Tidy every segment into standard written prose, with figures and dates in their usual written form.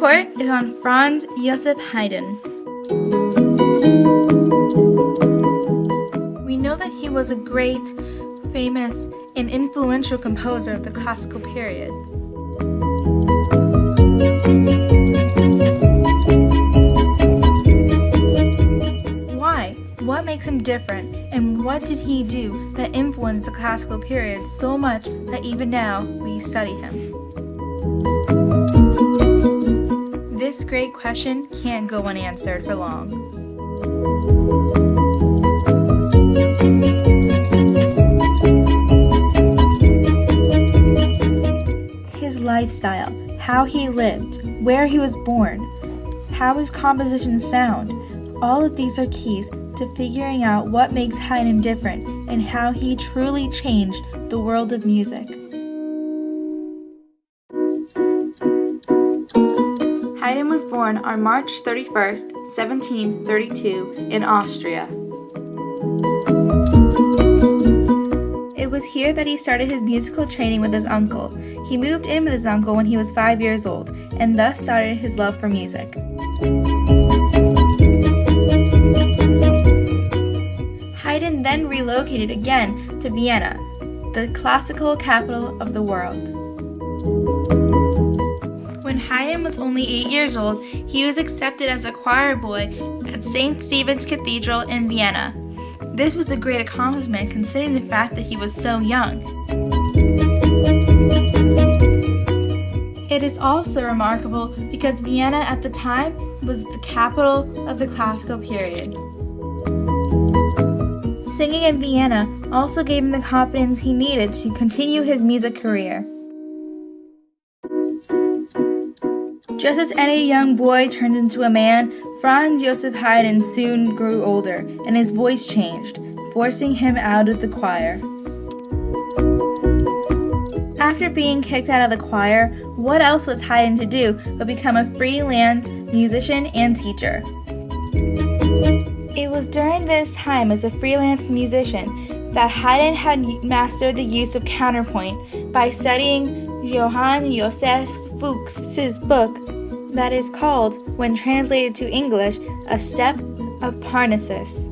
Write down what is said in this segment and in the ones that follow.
report is on FranzJosephHaydn. We know that he was a great, famous, and influential composer of the classical period. Why? What makes him different, and what did he do that influenced the classical period so much that even now we study him? This great question can't go unanswered for long. His lifestyle, how he lived, where he was born, how his compositions sound, all of these are keys to figuring out what makes Haydn different and how he truly changed the world of music. Haydn was born on March 31st, 1732 in Austria. It was here that he started his musical training with his uncle. He moved in with his uncle when he was 5 years old, and thus started his love for music. Haydn then relocated again to Vienna, the classical capital of the world. When Haydn was only 8 years old, he was accepted as a choir boy at St. Stephen's Cathedral in Vienna. This was a great accomplishment considering the fact that he was so young. It is also remarkable because Vienna at the time was the capital of the classical period. Singing in Vienna also gave him the confidence he needed to continue his music career. Just as any young boy turns into a man, Franz Joseph Haydn soon grew older, and his voice changed, forcing him out of the choir. After being kicked out of the choir, what else was Haydn to do but become a freelance musician and teacher? It was during this time as a freelance musician that Haydn had mastered the use of counterpoint by studying Johann Joseph Fuchs's book that is called, when translated to English, A Step of Parnassus.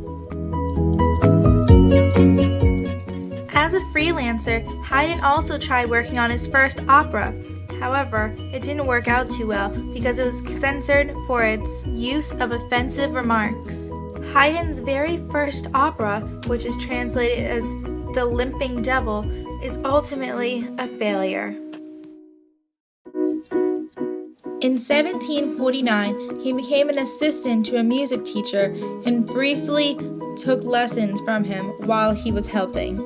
As a freelancer, Haydn also tried working on his first opera. However, it didn't work out too well because it was censored for its use of offensive remarks. Haydn's very first opera, which is translated as The Limping Devil, is ultimately a failure. In 1749, he became an assistant to a music teacher and briefly took lessons from him while he was helping.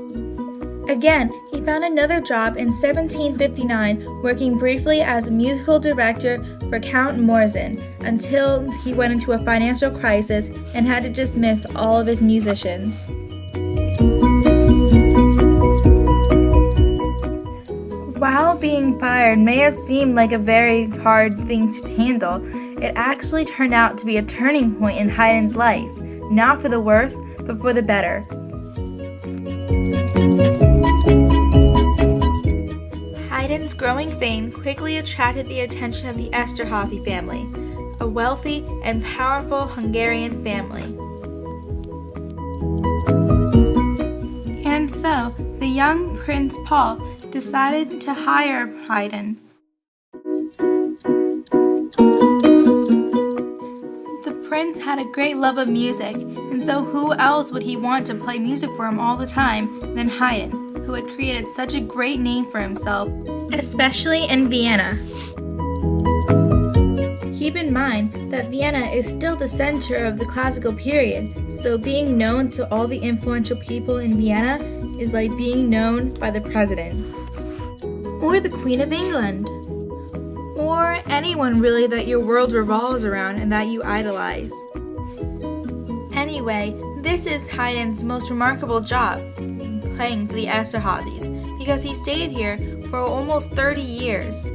Again, he found another job in 1759, working briefly as a musical director for Count Morzin, until he went into a financial crisis and had to dismiss all of his musicians. While being fired may have seemed like a very hard thing to handle, it actually turned out to be a turning point in Haydn's life, not for the worse, but for the better. Haydn's growing fame quickly attracted the attention of the Esterházy family, a wealthy and powerful Hungarian family. And so, the young Prince Paul decided to hire Haydn. The prince had a great love of music, and so who else would he want to play music for him all the time than Haydn, who had created such a great name for himself, especially in Vienna. Keep in mind that Vienna is still the center of the classical period, so being known to all the influential people in Vienna is like being known by the president, or the Queen of England, or anyone really that your world revolves around and that you idolize. Anyway, this is Haydn's most remarkable job, playing for the Esterházys, because he stayed here for almost 30 years.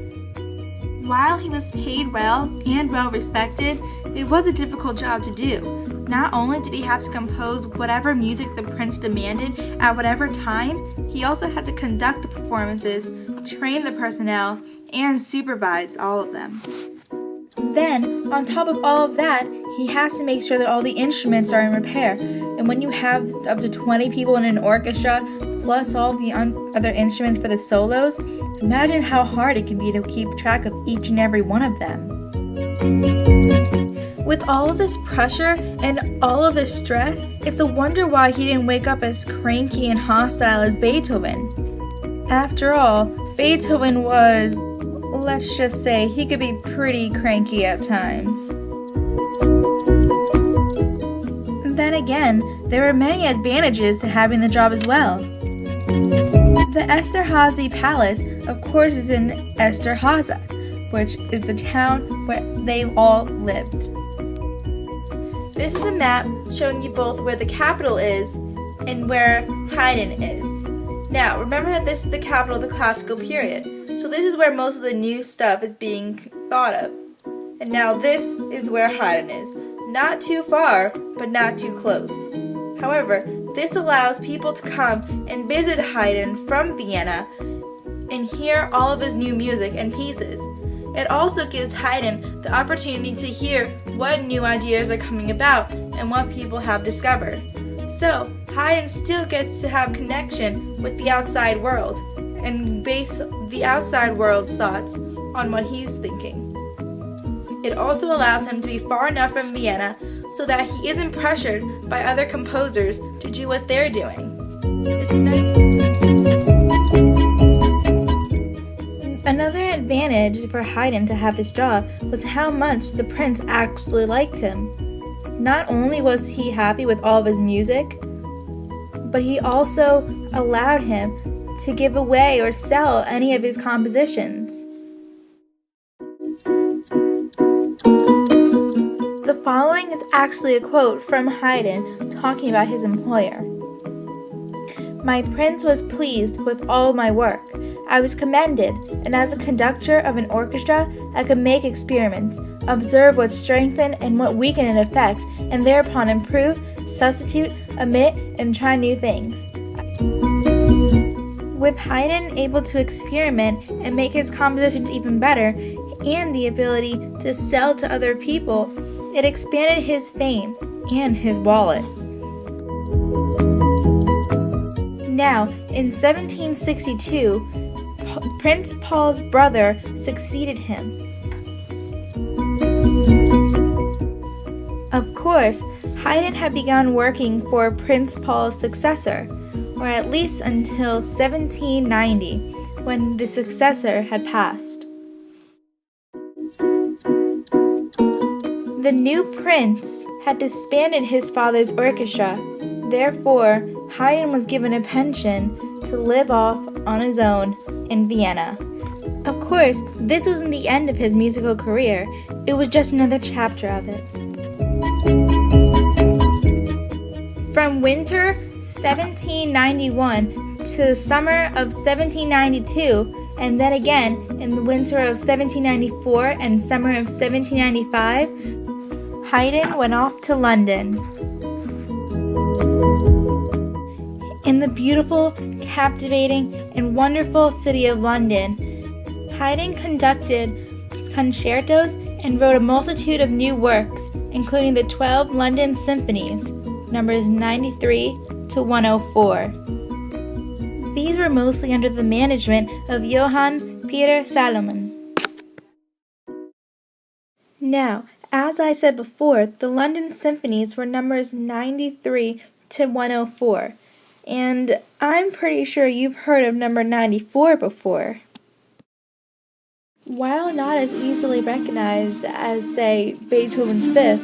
While he was paid well and well respected, it was a difficult job to do. Not only did he have to compose whatever music the prince demanded at whatever time, he also had to conduct the performances, train the personnel, and supervise all of them. Then, on top of all of that, he has to make sure that all the instruments are in repair. And when you have up to 20 people in an orchestra, plus all the other instruments for the solos, imagine how hard it can be to keep track of each and every one of them. With all of this pressure and all of this stress, it's a wonder why he didn't wake up as cranky and hostile as Beethoven. After all, Beethoven was, let's just say, he could be pretty cranky at times. Then again, there are many advantages to having the job as well. The Esterházy Palace, of course, is in Esterházy, which is the town where they all lived. This is a map showing you both where the capital is and where Haydn is. Now, remember that this is the capital of the classical period, so this is where most of the new stuff is being thought of. And now this is where Haydn is. Not too far, but not too close. However, this allows people to come and visit Haydn from Vienna and hear all of his new music and pieces. It also gives Haydn the opportunity to hear what new ideas are coming about and what people have discovered. So, Haydn still gets to have connection with the outside world and base the outside world's thoughts on what he's thinking. It also allows him to be far enough from Vienna so that he isn't pressured by other composers to do what they're doing. Another advantage for Haydn to have this job was how much the prince actually liked him. Not only was he happy with all of his music, but he also allowed him to give away or sell any of his compositions. The following is actually a quote from Haydn talking about his employer. "My prince was pleased with all my work. I was commended, and as a conductor of an orchestra, I could make experiments, observe what strengthen and what weaken an effect, and thereupon improve, substitute, omit, and try new things." With Haydn able to experiment and make his compositions even better, and the ability to sell to other people, it expanded his fame and his wallet. Now, in 1762, Prince Paul's brother succeeded him. Of course, Haydn had begun working for Prince Paul's successor, or at least until 1790, when the successor had passed. The new prince had disbanded his father's orchestra. Therefore, Haydn was given a pension to live off on his own in Vienna. Of course, this wasn't the end of his musical career. It was just another chapter of it. From winter 1791 to the summer of 1792, and then again in the winter of 1794 and summer of 1795, Haydn went off to London. In the beautiful, captivating, and wonderful city of London, Haydn conducted concertos and wrote a multitude of new works, including the 12 London symphonies, numbers 93 to 104. These were mostly under the management of Johann Peter Salomon. Now, as I said before, the London symphonies were numbers 93 to 104. And I'm pretty sure you've heard of number 94 before. While not as easily recognized as, say, Beethoven's Fifth,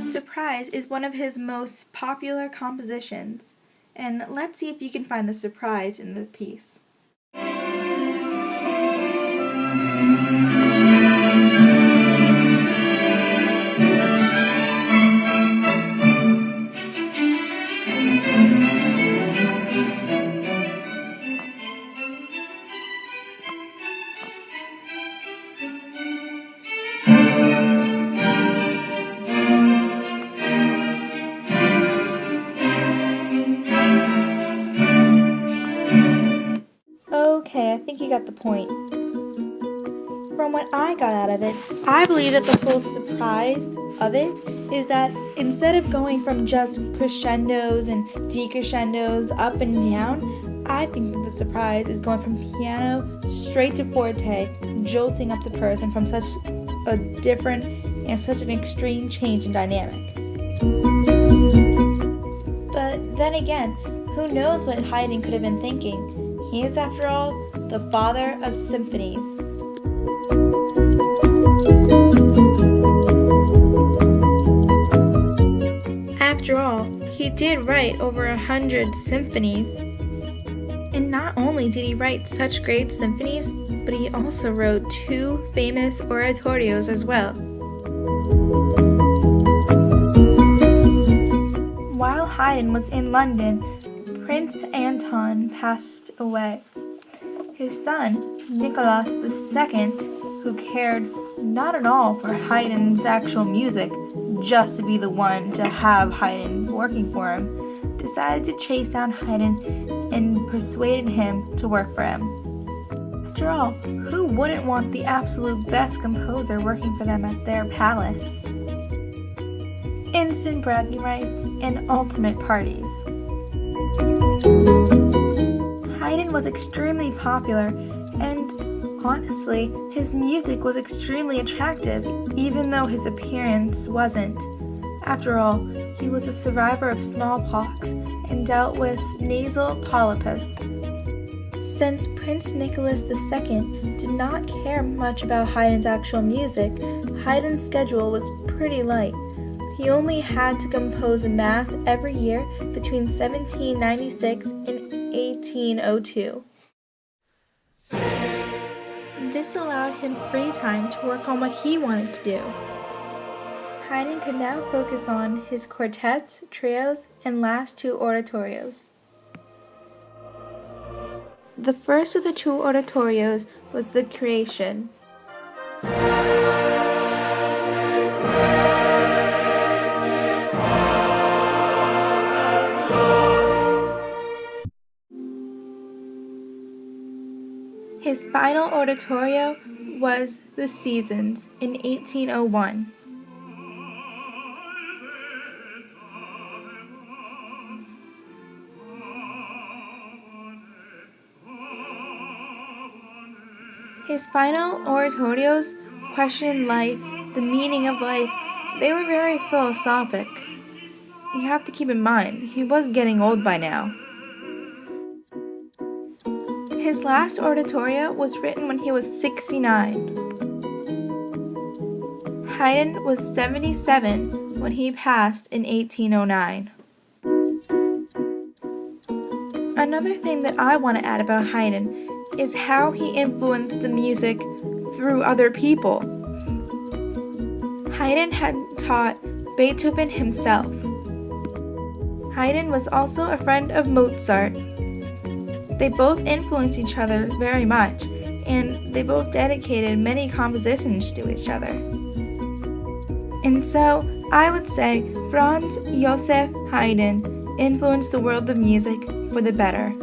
Surprise is one of his most popular compositions. And let's see if you can find the surprise in the piece. Okay, I think you got the point. from what I got out of it, I believe that the whole surprise of it is that instead of going from just crescendos and decrescendos up and down, I think that the surprise is going from piano straight to forte, jolting up the person from such a different and such an extreme change in dynamic. But then again, who knows what Haydn could have been thinking? He is, after all, the father of symphonies. After all, he did write over 100 symphonies. And not only did he write such great symphonies, but he also wrote 2 famous oratorios as well. While Haydn was in London, Prince Anton passed away. His son, Nicholas II, who cared not at all for Haydn's actual music, just to be the one to have Haydn working for him, decided to chase down Haydn and persuaded him to work for him. After all, who wouldn't want the absolute best composer working for them at their palace? Instant bragging rights and ultimate parties. Haydn was extremely popular, and honestly, his music was extremely attractive, even though his appearance wasn't. After all, he was a survivor of smallpox and dealt with nasal polypus. Since Prince Nicholas II did not care much about Haydn's actual music, Haydn's schedule was pretty light. He only had to compose a mass every year between 1796 and 1802. This allowed him free time to work on what he wanted to do. Haydn could now focus on his quartets, trios, and last 2 oratorios. The first of the 2 oratorios was The Creation. His final oratorio was The Seasons in 1801. His final oratorios questioned life, the meaning of life. They were very philosophic. You have to keep in mind, he was getting old by now. His last oratorio was written when he was 69. Haydn was 77 when he passed in 1809. Another thing that I want to add about Haydn is how he influenced the music through other people. Haydn had taught Beethoven himself. Haydn was also a friend of Mozart. They both influenced each other very much, and they both dedicated many compositions to each other. And so, I would say FranzJosephHaydn influenced the world of music for the better.